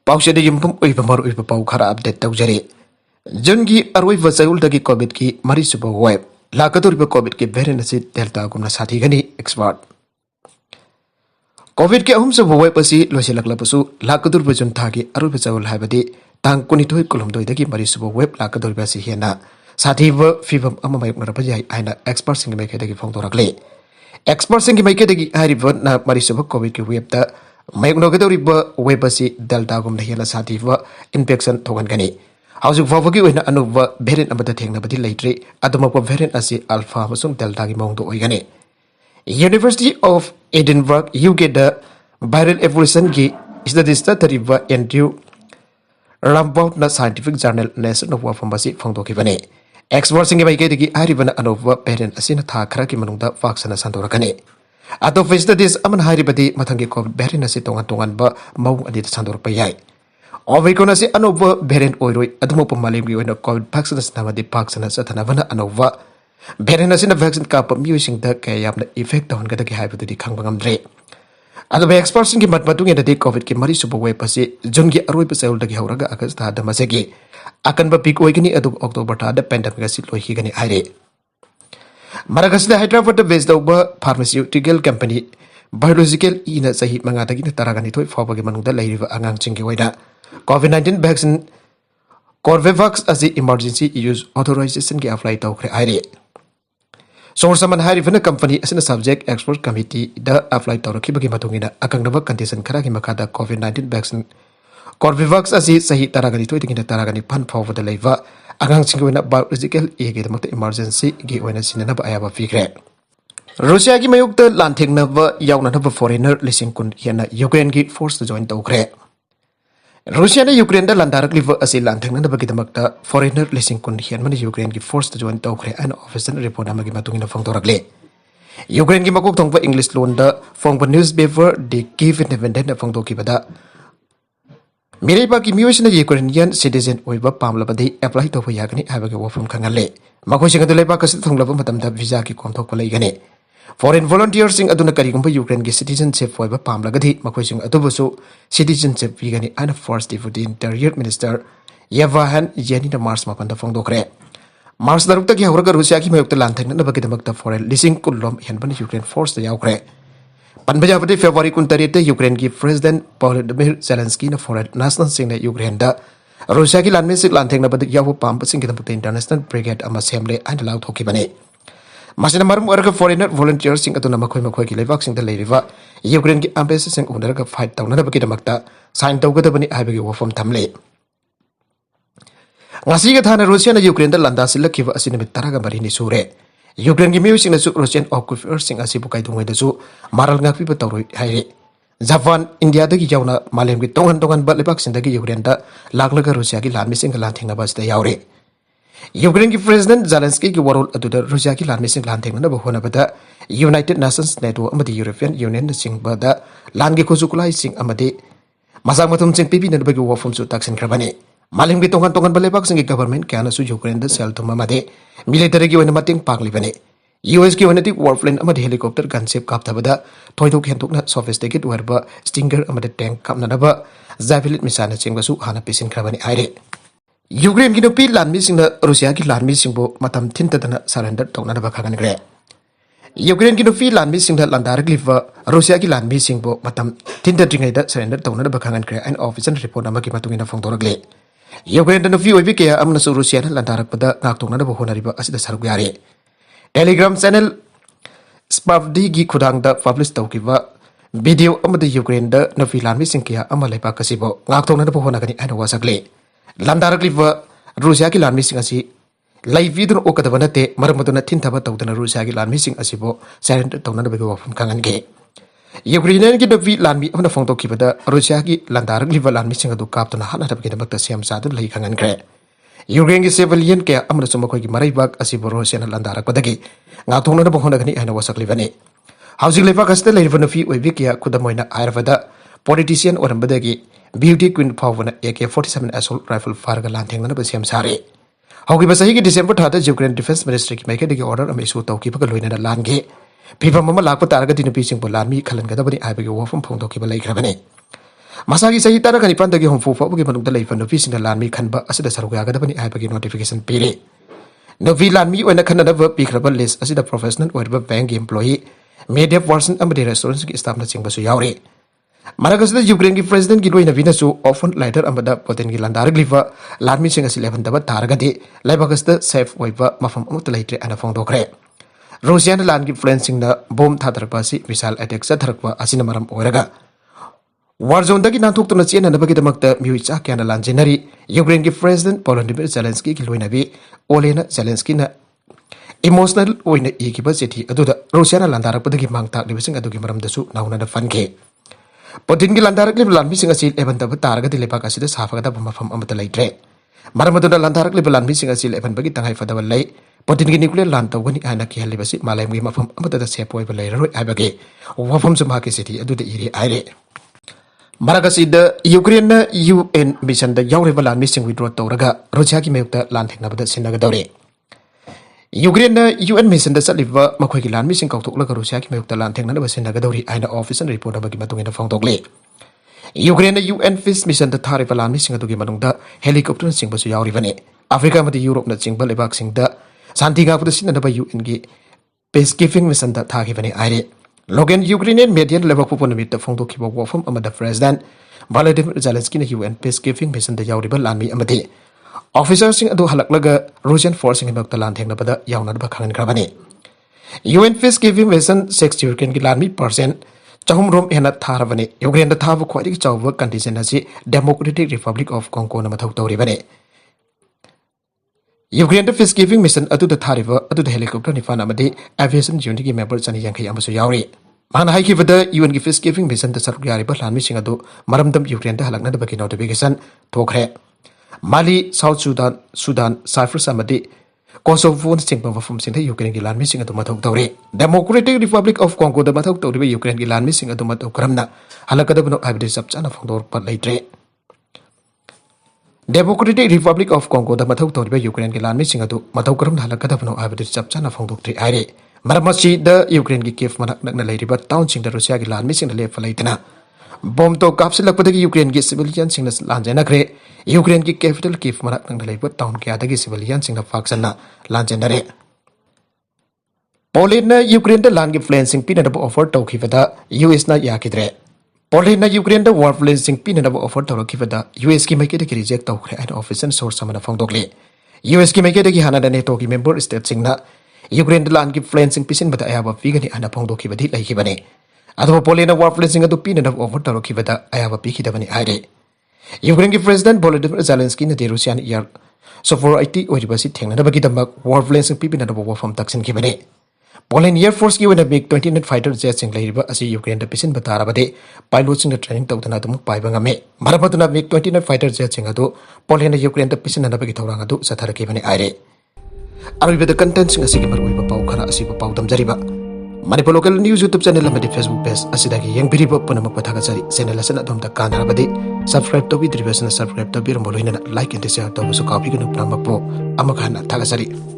पाउसेद युमपुम उइबा मरुइबा पाउ खरा update तौजरे जनगी अरोइबा चयौलदगी Covid की मरिसुबा वेब लाकदोरिबा कोविड की वेरिएंट असि डेल्टा गुमना साथीगनी एक्सपर्ट कोविड के अहुमसुबा वेब असि लोइसिलक्लबसु लाकदोरिबा जुन थागी अरोइबा चयौल हाइबदि तांग 22 कुलुमदोइदगी मरिसुबा वेब लाकदोरिबा असि हेना साथीबा फिबम अमा मायoknaraba yai aina expert singi maikadagi phongdorakle expert singi maikadagi hariba na मरिसुबा कोविड की वेब ता मायoknagदोरिबा वेब असि डेल्टा गुमना हेला साथीबा इन्फेक्शन थोगनगनी हाउसिंग फावगी ओइना अनुबा वेरिएंट अमदा थेंगनाबदि लेट्रे अदमपा वेरिएंट असि अल्फा अमसुंग डेल्टा की मौंगदो ओइगने यूनिवर्सिटी ऑफ एडिनबर्ग यूके द वायरल एवोल्यूशन की स्टडीज तरिबा एंड्रयू रामबाउट ना scientific journal national of pharmacy फोंदोखिबने एक्सपर्ट सिंग बाइकेदगी हारिबना अनोबा वेरिएंट असिना था खरा की मनुंगदा वाक्सना संदोरकने अतोप स्टडीज अमन हारिबदि मथंगी कोविड वेरिएंट असि तोंगन तोंगनबा मौंग अदि संदोरपा याय ओमिक्रॉन असि अनोबा वेरिएंट ओइरोइ अदमोप मालेमगी ओइना कोविड वैक्सीन नामदि पाक्सना सथनाबना अनोबा वेरिएंट असिना वैक्सीन काप म्यूसिंग द कयामना इफेक्ट तोहनगदगी हाइबदि खंगबा ngamdre अदबे एक्सपर्ट सिंग मतमतुंगेदि कोविड की मरिसुबा वेब असि जुनगी अरोइबा चयौलदगी हौरगा अगस्त था दमसेगी अकनबा पीक ओइगनी अदु अक्टोबर था द पेंडेमिक असि लोहिगनी हाइरे मरागसदा हैदराबाद बेस्ड ओबा फार्मास्यूटिकल कंपनी बायोलॉजिकल इन सही मंगादगी तरागनी थोय फावगे मनुंगदा लैरिबा आंगांग चिंगी ओइदा कोविड-19 वैक्सीन कोर्बेवैक्स असि इमरजेंसी यूज ऑथराइजेशन की अप्लाई तौखरे हाइरे सोर्स अमन हारिफना कंपनी असना सब्जेक्ट एक्सपर्ट कमिटी द अप्लाई तौरखिबगी मतुंगिना अकंगनबा कंडीशन खरागी मखादा कोविड-19 वैक्सीन कोर्बेवैक्स असि सही तरागनी थोयदिगिना तरागनी फन फावदा लैबा आंगांगसिंग ओइना बायोलॉजिकल एगेदमत इमरजेंसी गी ओइना सिननबा आयाबा फिग्रे रूसिया की मयुक्त लांथेंगनबा यावननबा फॉरेनर लिसिंग कुन हेना यूक्रेन की फोर्स जॉइन तौखरे रूसिया ने यूक्रेन द लांदारकलिबा असि लांथेंगनबगिदमक्ता फॉरेनर लिसिंग कुन हेनमनि यूक्रेन की फोर्स जॉइन तौखरे अन ऑफिशियल रिपोर्ट अमगी मतुंगिना फोंदोरकले यूक्रेन की मकोक थोंगबा इंग्लिश लोन द फोंगबा न्यूज़पेपर द कीव इंडिपेंडेंट फोंदोकिबदा मिरेबा की म्यूसिना यूक्रेनियन सिटीजन ओइबा पामलबदि अप्लाई तौबा यागनी हाबगे वफम खंगले मखोसिंग द लेबा कसि थोंगलबा मतमदा वीजा की कोमथोकपा लैगने फॉरेन वॉलंटियर्स सिंग अदुना करिगुंबा यूक्रेन की सिटीजनशिप ओइबा पामलगदि मखोसिंग अदुबसु सिटीजनशिप पीगनी अन first deputy interior minister Yevhen येनिना मार्च मपंदा फोंदोखरे मार्च दरुक्ता की हौरगा रूसिया की मयुक्त लांथेंगनबगिदमक्ता फॉरेन लिसिंग कुललोम हेनबन यूक्रेन फोर्स द यावखरे पनबजाबदि फेब्रुआरी 29 यूक्रेन की प्रेसिडेंट वोलोदिमिर जेलेंस्की ने फॉरेन नेशनल सिंग ने यूक्रेन दा रूसिया की लानमेसिक लांथेंगनबदि याव पामबसिंग गिदमक्ता इंटरनेशनल ब्रिगेड अमा सेमले आइन लाउथोखिबने मसिना मरम ओरगा फॉरेनर वॉलंटियर सिंग अदुना मखोय मखोय की लेबाक सिंग द लेरिबा यूक्रेन की एम्बेसी सिंग उनरगा फाइट तौननबगिदमक्ता साइन तौगदबनि हाइबगे वफम थमले ngasiga thana russia na ukraine da landa silakhiba asina mi taraga marini sure Ukraine की म्यूसिंग ने रशियन ऑक्युपायर्स सिंग असिबु काइदुंगै दसु मारल ngapi ba tawroi haire Japan India दगी यावना मालेम की तोंगन तोंगन बा लेबाक सिंग दगी यूक्रेन दा लागलगा रशिया की लान मिसिंग लान थेंगना बस दा यावरे यूक्रेन की प्रेसिडेंट जेलेंस्की की वरोल अदुदा रशिया की लान मिसिंग लान थेंगना बा होना बदा यूनाइटेड नेशंस नेटवर्क अमदी यूरोपियन यूनियन सिंग बदा लान की खुजुकुलाई सिंग अमदी मजाक मतुम सिंग पीपी ने बगी वफम सु ताक्सिन खरबने मालेम की तोंगन तोंगन बा लेबाक सिंग गवर्नमेंट क्या नसु यूक्रेन दा सेल थुम अमदे मिलिटरी की वना मतिंग पागलिबने यूएस की वनती वॉरप्लेन अमद हेलीकॉप्टर गनशिप कापथबदा थोइदोक हेंतोकना सोफिस्टिकेट वेरबा स्टिंगर अमद टैंक कापननबा जाविलिट मिसाना चिंगबसु हाना पिसिन खरबनी आइरे यूक्रेन की नुपी लानमी सिंगना रूसिया की लानमी सिंगबो मतम थिनतदना सरेंडर तौननबा खगनग्रे यूक्रेन की नुपी लानमी सिंगना लंदारगलिबा रूसिया की लानमी सिंगबो मतम थिनतद्रिंगैदा सरेंडर तौननबा खगनग्रे एन ऑफिशियल रिपोर्ट अमकी मतुंगिना फोंदोरगले यूक्रेन नुपी ओइबि कया अमनसु रूसिया लंदारकपदा नाक्तोंनबा होनरिबा असिदा सरगु यारे टेलीग्राम चैनल स्पाफडी की खुदांग दा पब्लिश तौकिबा वीडियो अमद यूक्रेन दा नफी लानमी सिंकिया अमा लेपा कसिबो ngaktongna da होनागनी आइन वासकले लंदारकलिबा रूसिया की लानमी सिंग असि लाइविदुन ओकदबा नते मरमदुना थिनथबा तौदना रूसिया की लानमी सिंग असिबो सरेंडर तौना बगे वफम खंगनगे यूक्रेनियन की नफी लानमी अमना फोंतोकिबदा रूसिया की लंदारकलिबा लानमी सिंग अदु कापतना हाना तबगे दमक्ता सेम सादु लई खंगनग्रे यूक्रेन की सिविलियन के अमरसु मखोय की मरैबाग असिबो रूसिया लंदारकपदगी ngathongna da होनागनी आइन वासकलिबने हाउसिंग लेबा कस्ते लेरिबा नफी ओइबि किया खुदमोइना आयरवदा पॉलिटिशियन ओरंबदगी ब्यूटी क्वीन फावना AK-47 assault rifle फारगा लांथेंगना बसेम सारे हौगी बसही की दिसंबर थादा यूक्रेन डिफेंस मिनिस्ट्री की मैकेडिक ऑर्डर अमे इशू तौकीबगा लोइना लानगे फिफम अमा Lakpa तारगदि नुपी सिंगबो लानमी खलनगदबनि आइबगे वफम फोंदोकीबा लैखरबने Masagi sahi tara kani pandagi homfu fa bugi manungda leifa nufi sina lanmi khanba asida saruga gadabani aibagi notification pili. Nufi lanmi oina khanada verb pikraba list asida professional oirba bank employee, media person amadi restaurants ki staff na chingbasu yauri. Maragasida Ukraine ki president ki loina vinasu often leader amada poten ki landar glifa lanmi singa silevan daba taragadi laibagasida safe oiba mafam amut leitre ana fongdokre. Russian land ki friends singna bomb thatarpa si missile attack sa tharakwa asina maram oiraga. Warzone dagi nantuk tu nasiyan na bagi damakta miucha kya na lanjenari Ukraine ki president Volodymyr Zelensky ki loina bi Olena Zelensky na emotional oina ikiba seti aduda Russia na landarak padagi mangta libasing adugi maram dasu nauna na fanke. Putin ki landarak lib lanmi singa sil eban daba taraga di lepak asida safa gada bumafam amata laitre. Maram aduna landarak lib lanmi singa sil eban bagi tangai fadawal lai Putin ki nuclear lanta wani aina ki halibasi malay mi mafam amata da sepoy balai roi aibage wafam sumaki seti aduda iri aire. Maragasida Ukraine na UN mission da yauriba lan missing withdraw tawraga Russia ki mayukta lan theknabada sinagadawre. Ukraine na UN mission da saliba makhoi ki lan missing kautoklaga Russia ki mayukta lan theknaba sinagadawri aina official report abagi matungina phangtokle. Ukraine na UN peace mission da thariba lan missing adugi manungda helicopter singbasu yauribane. Africa mati Europe na chingba lebak singda santiga puda sinadaba UN ki peacekeeping mission da thagibane aire. Logan Ukrainian median level pupunamit the Fondo Kibo Wafum Amada President, Volodymyr Zelensky na UN peacekeeping mission the Yauriba Lami Amati. Officers sing ado halaklaga Russian forcing about the land Bada Yaunad Bakan Krabani. UN peacekeeping mission 6 Ukraine Gilami percent, Chahum Rom Enat Taravani, Ukraine the Tavu Quatic Chow condition as Democratic Republic of Congo Namato Rivane. Ukraine peacekeeping mission atu the Tariva atu the helicopter Nifan Amadi aviation unity members and Yankee Amasu Yauri. Man Haiki for the UN peacekeeping mission the Sargari Balan missing ado Maramdam Ukraine the Halakna the Bakino to Bigasan Tokre. Mali, South Sudan, Cyprus Amadi, Kosovo Singapore from Sinta Ukraine land missing at Matok Tori. Democratic Republic of Congo the Matok Tori Ukraine land missing at Matok Kramna. Halakadabno Abdi Subsana from Dor Palatre. Democratic Republic of Congo the Matok Tori Ukraine land missing at Matokram Halakadabno Abdi Subsana from Doctor Ire. Maramachi the Ukraine Kiev Manakna Lady but townsing the Russia land missing the left Latina. Bomb to capsule of the Ukraine civilians in the Lanjanagre, Ukraine capital Kiev Manakna Lady but town Kiatagi civilians in the Faxana Lanjanare. Polina Ukraine the land influencing peanut offer to Kivada, US na Yakidre. Polina Ukraine the war influencing peanut offer to Kivada, US ki make it reject of an office and source some of Fondogli. US ki make it a Hana and Toki member state singna. Ukraine the land influencing pisin but I have a vegan and a Pondo Kivadi like Hibane. Other Polina war influencing a peanut of over to Kivada, I have a piki of any idea. Ukraine President Volodymyr Zelensky in the Russian year. So for IT or University Tang never get a war influencing people in the war from Taxin Kivane. Poland Air Force given a big 29 fighter jets in Labor as a Ukraine the Pisin Batarabade, pilots in the training to Tanadum Paibangame. Marabatuna make 29 fighter jets in Ado, Poland Ukraine the Pisin and Abagitorangado, Sathigani Ire. Are with the contents in a Sigma Paukara Asipa Pautam Jariba. Manipur local news YouTube channel and Facebook page Asidaki Young Biribo Panamapatagazari, send a lesson at the Kanarabadi, subscribe to be the subscribe to be like and share to Sukapi Namapo, Amakana Tagasari.